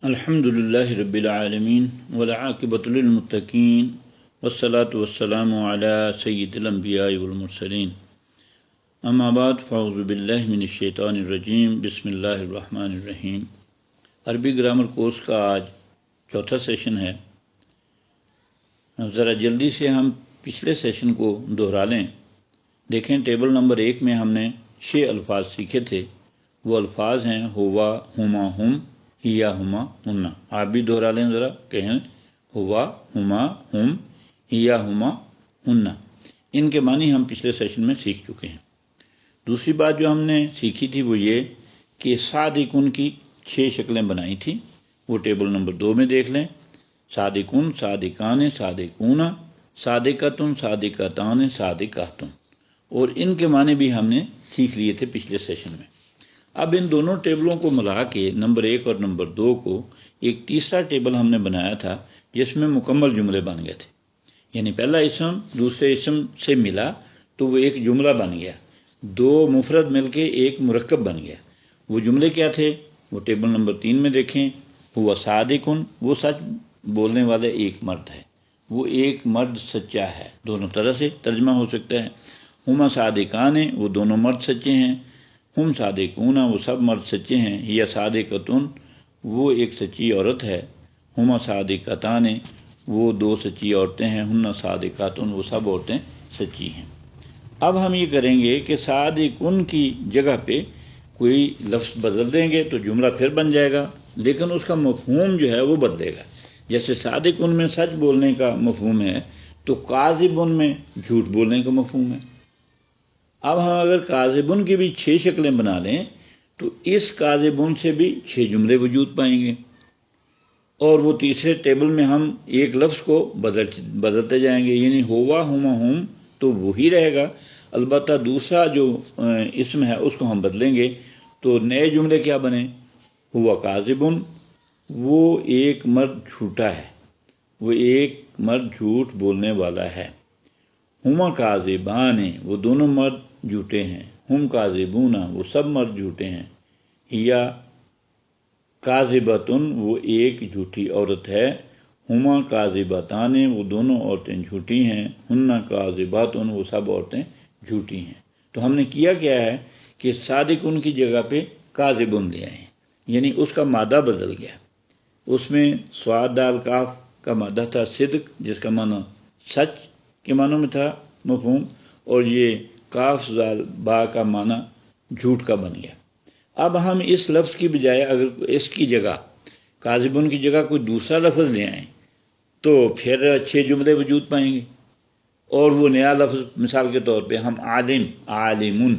الحمد للہ رب العالمین والعاقبۃ للمتقین والصلاة والسلام علی سید الانبیاء والمرسلین اما بعد فاعوذ باللہ من الشیطان الرجیم بسم اللہ الرحمن الرحیم۔ عربی گرامر کورس کا آج چوتھا سیشن ہے۔ ذرا جلدی سے ہم پچھلے سیشن کو دہرا لیں۔ دیکھیں ٹیبل نمبر 1 میں ہم نے 6 الفاظ سیکھے تھے۔ وہ الفاظ ہیں ہوا، ہما، ہم، ہیا، ہما، ہننا۔ آپ بھی دہرا لیں ذرا، کہیں ہوا، ہما، ہم، ہیا، ہما، ہننا۔ ان کے معنی ہم پچھلے سیشن میں سیکھ چکے ہیں۔ دوسری بات جو ہم نے سیکھی تھی وہ یہ کہ صادقن کی 6 شکلیں بنائی تھیں۔ وہ ٹیبل نمبر 2 میں دیکھ لیں۔ صادقن، صادقان، صادقون، صادقتن، صادقتان، صادقاتن، اور ان کے معنی بھی ہم نے سیکھ لیے تھے پچھلے سیشن میں۔ اب ان دونوں ٹیبلوں کو ملا کے نمبر 1 اور نمبر 2 کو ایک تیسرا ٹیبل ہم نے بنایا تھا جس میں مکمل جملے بن گئے تھے۔ یعنی پہلا اسم دوسرے اسم سے ملا تو وہ ایک جملہ بن گیا، 2 مفرد مل کے ایک مرکب بن گیا۔ وہ جملے کیا تھے؟ وہ ٹیبل نمبر 3 میں دیکھیں۔ ہوا صادقن، وہ سچ بولنے والے ایک مرد ہے، وہ ایک مرد سچا ہے، دونوں طرح سے ترجمہ ہو سکتا ہے۔ ہما صادقان، وہ دونوں مرد سچے ہیں۔ ہم صادقون، وہ سب مرد سچے ہیں۔ یا صادقتن، وہ ایک سچی عورت ہے۔ ہما صادقتان، وہ 2 سچی عورتیں ہیں۔ ہن صادقاتن، وہ سب عورتیں سچی ہیں۔ اب ہم یہ کریں گے کہ صادقن کی جگہ پہ کوئی لفظ بدل دیں گے تو جملہ پھر بن جائے گا، لیکن اس کا مفہوم جو ہے وہ بدلے گا۔ جیسے صادقن میں سچ بولنے کا مفہوم ہے تو کاذبن میں جھوٹ بولنے کا مفہوم ہے۔ اب ہم اگر کاذبن کی بھی 6 شکلیں بنا لیں تو اس کاذبن سے بھی 6 جملے وجود پائیں گے، اور وہ تیسرے ٹیبل میں ہم ایک لفظ کو بدلتے جائیں گے۔ یعنی ہوا، ہما، ہم تو وہی رہے گا، البتہ دوسرا جو اسم ہے اس کو ہم بدلیں گے تو نئے جملے کیا بنے؟ ہوا کاذبن، وہ ایک مرد جھوٹا ہے، وہ ایک مرد جھوٹ بولنے والا ہے۔ ہما کاذبان، وہ دونوں مرد جھوٹے ہیں۔ ہم کاذبون، وہ سب مرد جھوٹے ہیں۔ ہیا کاذبتن، وہ ایک جھوٹی عورت ہے۔ ہما کاذبتان، وہ دونوں عورتیں جھوٹی ہیں۔ ہن کاذباتن، وہ سب عورتیں جھوٹی ہیں۔ تو ہم نے کیا ہے کہ صادقن کی جگہ پہ کاذبن لے آئے، یعنی اس کا مادہ بدل گیا۔ اس میں صاد دال کاف کا مادہ تھا صدق، جس کا معنی سچ کے معنوں میں تھا مفہوم، اور یہ کاف زال با کا معنی جھوٹ کا بن گیا۔ اب ہم اس لفظ کی بجائے اگر اس کی جگہ کاذبن کی جگہ کوئی دوسرا لفظ لے آئیں تو پھر 6 جملے وجود پائیں گے، اور وہ نیا لفظ مثال کے طور پہ ہم عالم، عالمن،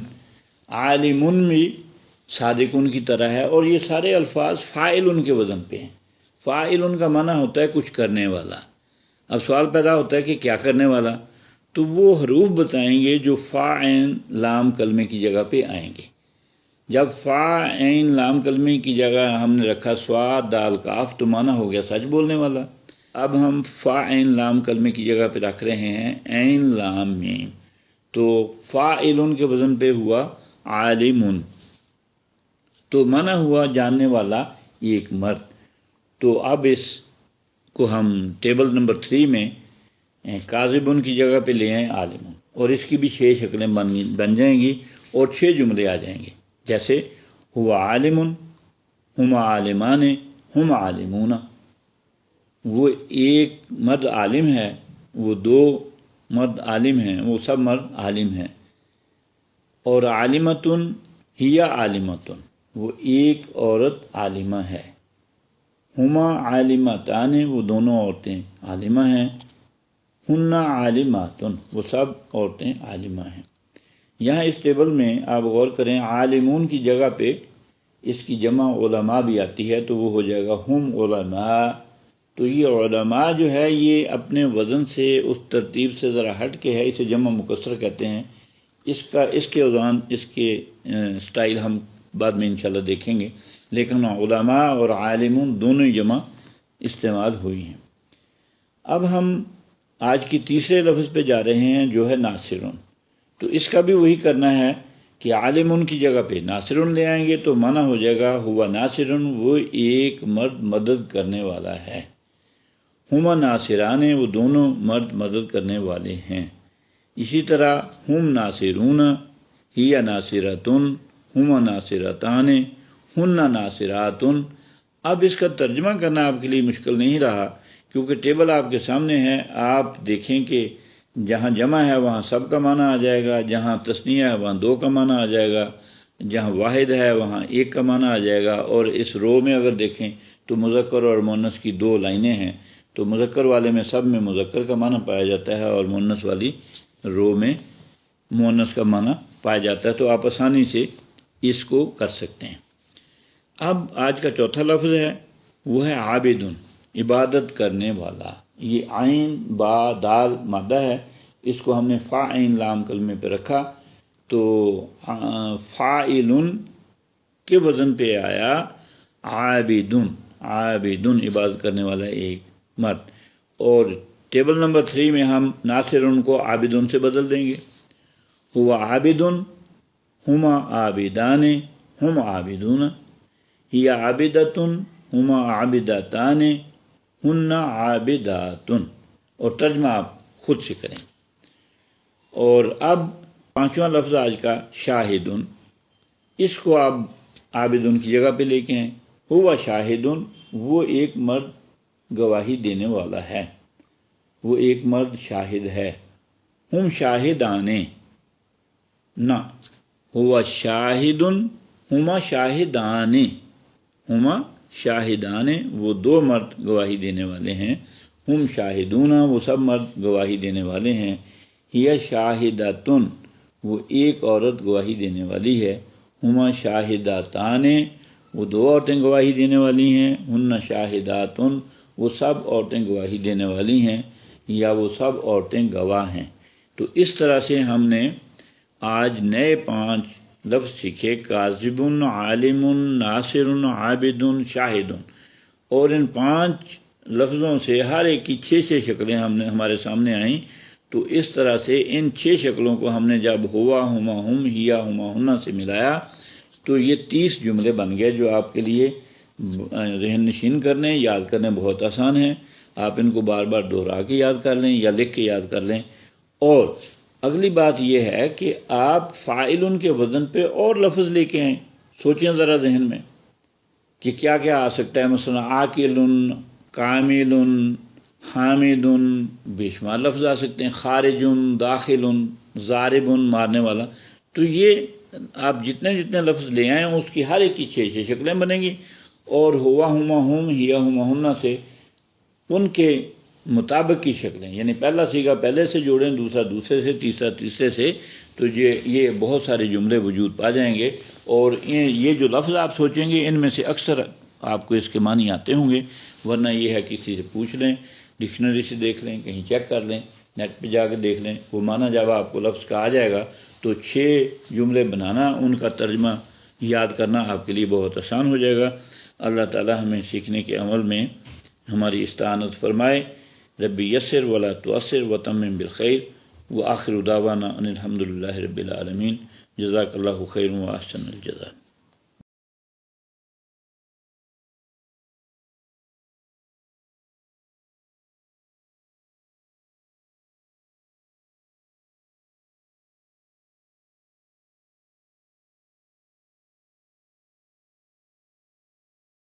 عالمن بھی صادقن کی طرح ہے، اور یہ سارے الفاظ فاعلن کے وزن پہ ہیں۔ فاعلن کا معنی ہوتا ہے کچھ کرنے والا۔ اب سوال پیدا ہوتا ہے کہ کیا کرنے والا؟ تو وہ حروف بتائیں گے جو فا عین لام کلمے کی جگہ پہ آئیں گے۔ جب فا عین لام کلمے کی جگہ ہم نے رکھا صاد دال کاف تو معنی ہو گیا سچ بولنے والا۔ اب ہم فا عین لام کلمے کی جگہ پہ رکھ رہے ہیں عین لام میم، تو فاعلن کے وزن پہ ہوا عالمن، تو معنی ہوا جاننے والا ایک مرد۔ تو اب اس کو ہم ٹیبل نمبر 3 میں کاذبن کی جگہ پہ لے آئیں عالمن، اور اس کی بھی 6 شکلیں بن جائیں گی اور 6 جملے آ جائیں گے۔ جیسے ہوا عالمن، ہما عالمان، ہم عالمون، وہ ایک مرد عالم ہے، وہ 2 مرد عالم ہیں، وہ سب مرد عالم ہیں۔ اور عالمتن، ہیا عالمتن، وہ ایک عورت عالمہ ہے۔ ہما عالمتان، وہ دونوں عورتیں عالمہ ہیں۔ ہن عالماتن، وہ سب عورتیں عالمہ ہیں۔ یہاں اس ٹیبل میں آپ غور کریں، عالمون کی جگہ پہ اس کی جمع علماء بھی آتی ہے تو وہ ہو جائے گا ہم علماء۔ تو یہ علماء جو ہے یہ اپنے وزن سے اس ترتیب سے ذرا ہٹ کے ہے، اسے جمع مکسر کہتے ہیں۔ اس کے اوزان، اس کے سٹائل ہم بعد میں انشاءاللہ دیکھیں گے، لیکن علماء اور عالمون دونوں ہی جمع استعمال ہوئی ہیں۔ اب ہم آج کی تیسرے لفظ پہ جا رہے ہیں جو ہے ناصرون۔ تو اس کا بھی وہی کرنا ہے کہ عالم کی جگہ پہ ناصر لے آئیں گے تو معنی ہو جائے گا ہوا ناصر، وہ ایک مرد مدد کرنے والا ہے، ہما ناصران، وہ دونوں مرد مدد کرنے والے ہیں۔ اسی طرح ہم ناصرون، ہی ناصرتن، ہما ناصرتان، ہن ناصراتن۔ اب اس کا ترجمہ کرنا آپ کے لیے مشکل نہیں رہا، کیونکہ ٹیبل آپ کے سامنے ہے۔ آپ دیکھیں کہ جہاں جمع ہے وہاں سب کا معنی آ جائے گا، جہاں تثنیہ ہے وہاں دو کا معنی آ جائے گا، جہاں واحد ہے وہاں ایک کا معنی آ جائے گا۔ اور اس رو میں اگر دیکھیں تو مذکر اور مؤنث کی دو لائنیں ہیں، تو مذکر والے میں سب میں مذکر کا معنی پایا جاتا ہے، اور مؤنث والی رو میں مؤنث کا معنی پایا جاتا ہے۔ تو آپ آسانی سے اس کو کر سکتے ہیں۔ اب آج کا چوتھا لفظ ہے، وہ ہے عابدن، عبادت کرنے والا۔ یہ عین با دال مادہ ہے، اس کو ہم نے فا عین لام کلمے پہ رکھا تو فاعلن کے وزن پہ آیا عابدن، عابدن عبادت کرنے والا ایک مرد۔ اور ٹیبل نمبر 3 میں ہم ناصرن کو عابدن سے بدل دیں گے، ہوا عابدن، ہما عابدان، ہم عابدون، ہی عابدتن، ہما عابدتان، ہن عابداتن۔ اور ترجمہ آپ خود سے کریں۔ اور اب پانچواں لفظ آج کا شاہدن، اس کو آپ عابدن کی جگہ پہ لے کے ہیں، ہوا شاہدن، وہ ایک مرد گواہی دینے والا ہے، وہ ایک مرد شاہد ہے۔ ہم شاہدانے، نہ، ہوا شاہدن، ہما شاہدانے، ہما شاہدانے، وہ دو مرد گواہی دینے والے ہیں۔ ہم شاہدون، وہ سب مرد گواہی دینے والے ہیں۔ ہی شاہداتن، وہ ایک عورت گواہی دینے والی ہے۔ ہما شاہداتان، وہ دو عورتیں گواہی دینے والی ہیں۔ ہن شاہداتن، وہ سب عورتیں گواہی دینے والی ہیں، یا وہ سب عورتیں گواہ ہیں۔ تو اس طرح سے ہم نے آج نئے 5 لفظ سیکھے، کاذب، عالم، ناصر، عابد، شاہد۔ اور ان 5 لفظوں سے ہر ایک کی 6 شکلیں ہمارے سامنے آئیں۔ تو اس طرح سے ان 6 شکلوں کو ہم نے جب ہوا، ہما، ہم، ہیا، ہما، ہنہ سے ملایا تو یہ 30 جملے بن گئے، جو آپ کے لیے ذہن نشین کرنے، یاد کرنے بہت آسان ہے۔ آپ ان کو بار بار دہرا کے یاد کر لیں یا لکھ کے یاد کر لیں۔ اور اگلی بات یہ ہے کہ آپ فاعلن کے وزن پہ اور لفظ لے کے آئیں۔ سوچیں ذرا ذہن میں کہ کیا کیا آ سکتا ہے، مثلا عاقل، کامل، حامد، بے شمار لفظ آ سکتے ہیں، خارج، داخل، ضارب، مارنے والا۔ تو یہ آپ جتنے لفظ لے آئیں اس کی ہر ایک کی 6 شکلیں بنیں گی، اور ہوا، ہما، ہم، ہیا، ہما، ہنہ سے ان کے مطابق کی شکلیں، یعنی پہلا صیغہ پہلے سے جوڑیں، دوسرا دوسرے سے، تیسرا تیسرے سے، تو یہ بہت سارے جملے وجود پا جائیں گے۔ اور یہ جو لفظ آپ سوچیں گے ان میں سے اکثر آپ کو اس کے معنی آتے ہوں گے، ورنہ یہ ہے کسی سے پوچھ لیں، ڈکشنری سے دیکھ لیں، کہیں چیک کر لیں، نیٹ پہ جا کے دیکھ لیں، وہ معنی جب آپ کو لفظ کا آ جائے گا تو 6 جملے بنانا، ان کا ترجمہ یاد کرنا آپ کے لیے بہت آسان ہو جائے گا۔ اللہ تعالی ہمیں سیکھنے کے عمل میں ہماری استعانت فرمائے۔ ربی یسر ولا تعسر وتمم بالخیر، وآخر دعوانا ان الحمد للہ رب العالمین۔ جزاک اللہ خیر و احسن الجزاء۔